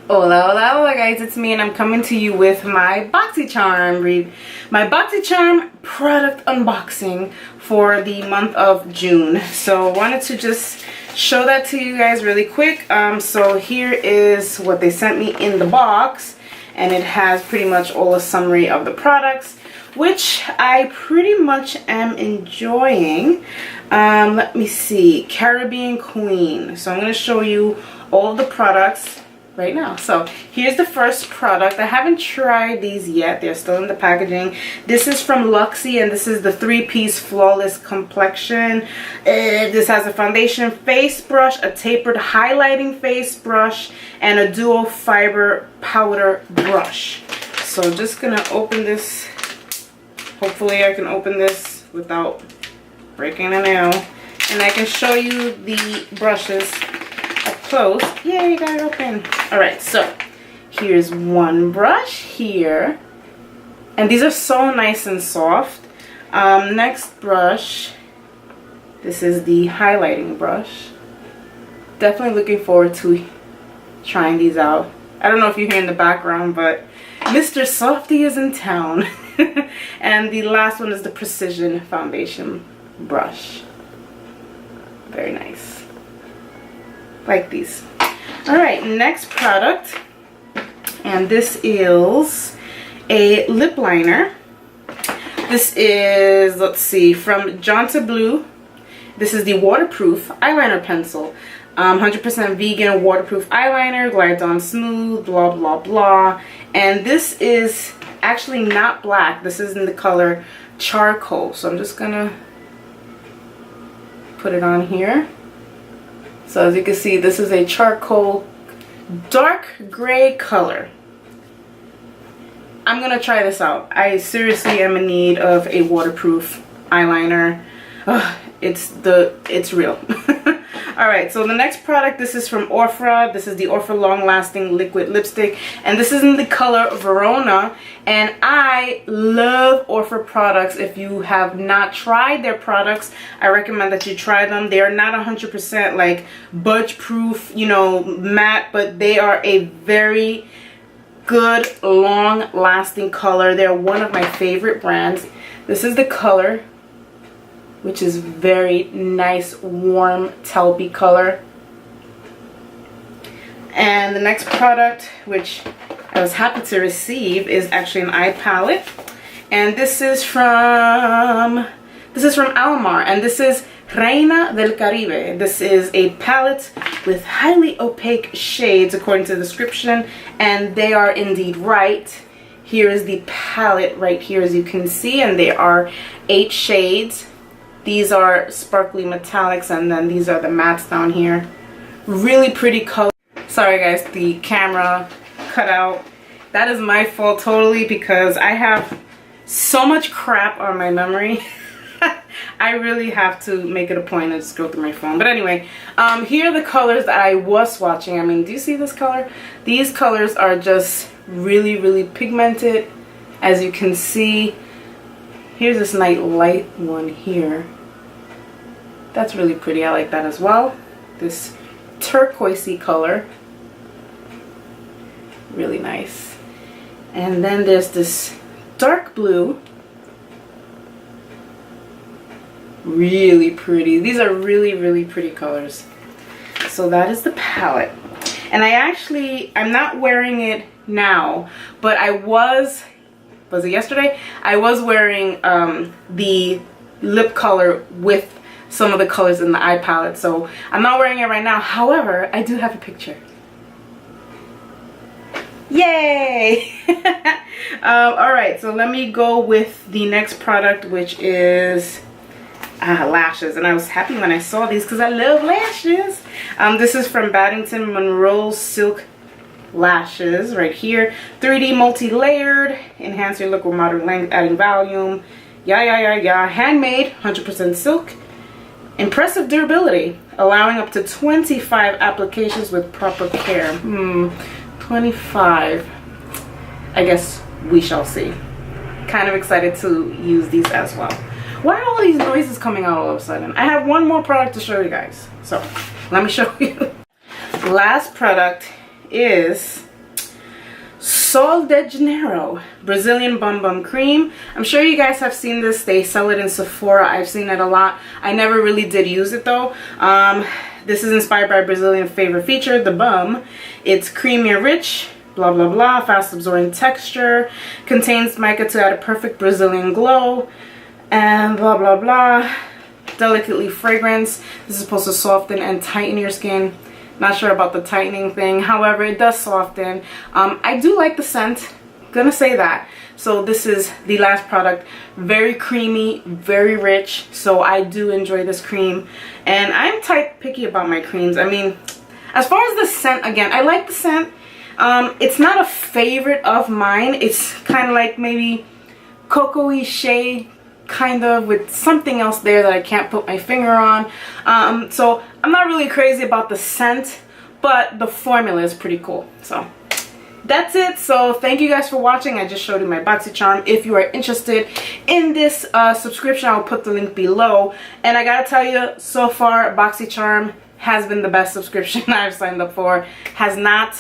Hola, hola, hola guys, it's me and I'm coming to you with my Boxycharm product unboxing for the month of June. So I wanted to just show that to you guys really quick. So here is what they sent me in the box, and it has pretty much all a summary of the products, which I pretty much am enjoying. Let me see, Caribbean Queen. So I'm going to show you all of the products right now. So here's the first product. I haven't tried these yet. They're still in the packaging. This is from Luxie, and this is the 3-piece Flawless Complexion. This has a foundation face brush, a tapered highlighting face brush, and a dual fiber powder brush. So I'm just gonna open this. Hopefully I can open this without breaking a nail, and I can show you the brushes up close. Yay, got it open. Alright, so here's one brush here, and these are so nice and soft. Next brush, this is the highlighting brush. Definitely looking forward to trying these out. I don't know if you hear in the background, but Mr. Softy is in town. And the last one is the Precision Foundation brush. Very nice. Like these. Alright, next product. And this is a lip liner. This is, let's see, from Jonta Blue. This is the waterproof eyeliner pencil. 100% vegan waterproof eyeliner, glides on smooth, blah blah blah. And this is actually not black. This is in the color charcoal. So I'm just gonna put it on here. So as you can see, this is a charcoal dark gray color. I'm gonna try this out. I seriously am in need of a waterproof eyeliner. It's real. Alright, so the next product, this is from Ofra. This is the Ofra Long Lasting Liquid Lipstick, and this is in the color Verona. And I love Ofra products. If you have not tried their products, I recommend that you try them. They are not 100% like budge proof, you know, matte, but they are a very good long lasting color. They're one of my favorite brands. This is the color, which is very nice, warm, taupey color. And the next product, which I was happy to receive, is actually an eye palette. And this is from Almar, and this is Reina del Caribe. This is a palette with highly opaque shades according to the description, and they are indeed right. Here is the palette right here, as you can see, and there are 8 shades. These are sparkly metallics, and then these are the mattes down here. Really pretty color. Sorry guys, the camera cut out. That is my fault totally, because I have so much crap on my memory. I really have to make it a point to just go through my phone. But anyway, here are the colors that I was swatching. I mean, do you see this color? These colors are just really, really pigmented, as you can see. Here's this nice light one here. That's really pretty. I like that as well. This turquoisey color. Really nice. And then there's this dark blue. Really pretty. These are really, really pretty colors. So that is the palette. And I'm not wearing it now, but was it yesterday? I was wearing the lip color with some of the colors in the eye palette, so I'm not wearing it right now. However, I do have a picture. Yay! Alright, so let me go with the next product, which is lashes. And I was happy when I saw these because I love lashes. This is from Baddington Monroe Silk Lashes right here. 3D multi-layered, enhance your look with moderate length, adding volume. Handmade, 100% silk. Impressive durability, allowing up to 25 applications with proper care. 25. I guess we shall see. Kind of excited to use these as well. Why are all these noises coming out all of a sudden? I have one more product to show you guys. So let me show you. Last product is Sol de Janeiro Brazilian Bum Bum Cream. I'm sure you guys have seen this. They sell it in Sephora. I've seen it a lot. I never really did use it though. This is inspired by Brazilian favorite feature, the bum. It's creamy and rich, blah blah blah, fast absorbing texture, contains mica to add a perfect Brazilian glow, and blah blah blah. Delicately fragrance. This is supposed to soften and tighten your skin. Not sure about the tightening thing, however it does soften. I do like the scent, gonna say that. So this is the last product. Very creamy, very rich, so I do enjoy this cream. And I'm type picky about my creams. I mean, as far as the scent, again, I like the scent. It's not a favorite of mine. It's kind of like maybe cocoa-y shade, kind of, with something else there that I can't put my finger on. So I'm not really crazy about the scent, but the formula is pretty cool. So that's it. So thank you guys for watching. I just showed you my Boxycharm. If you are interested in this subscription, I'll put the link below. And I gotta tell you, so far Boxycharm has been the best subscription I've signed up for. Has not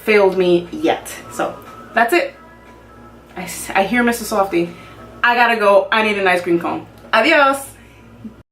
failed me yet. So that's it. I hear Mr. Softy. I gotta go. I need an ice cream cone. Adios.